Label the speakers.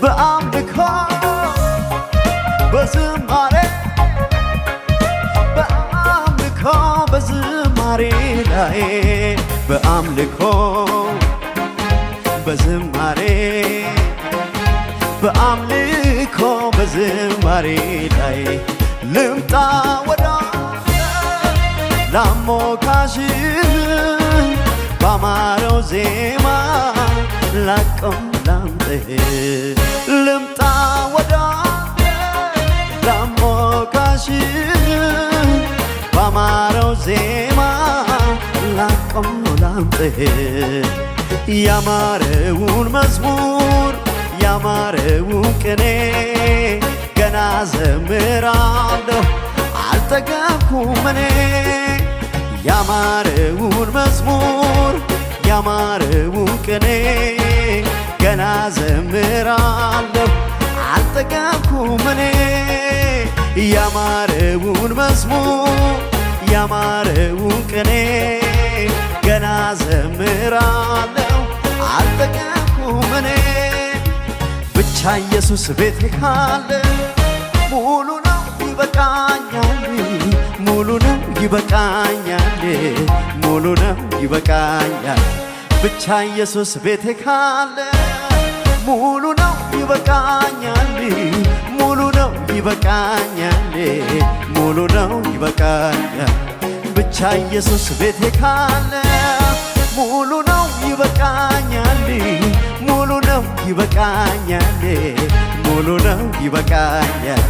Speaker 1: በአምልኮ በዝማሬ በአምልኮ በዝማሬ ላይ በአምልኮ በዝማሬ በአምልኮ በዝማሬ ላይ ልምጣ ወደ ላሞካሽህ ባማረው ዜማ ላቆም ላምጥህ ልምጣ ወደ ላሞካሽህ ባማረው ዜማ ላቆም ላምጥህ ያማረውን መዝሙር ያማረውን ቅኔ ገና ዘምራለሁ አልጠገብኩም እኔ ያማረውን መዝሙር ያማረውን ቅኔ ገና ዘምራለሁ አልጠገብኩም እኔ ያማረውን መዝሙር ያማረውን ቅኔ ገና ዘምራለሁ አልጠገብኩም እኔ ብቻ ኢየሱስ ቤቴ ካለ ሙሉ ነው ይበቃኛል ሙሉ ነው ይበቃኛል ሙሉ ነው ይበቃኛል ብቻ ኢየሱስ ቤቴ ካለ ሙሉ ነው ይበቃኛል ሙሉ ነው ይበቃኛል ሙሉ ነው ይበቃኛል ብቻ ኢየሱስ ቤቴ ካለ ሙሉ ነው ይበቃኛል ሙሉ ነው ይበቃኛል ሙሉ ነው ይበቃኛል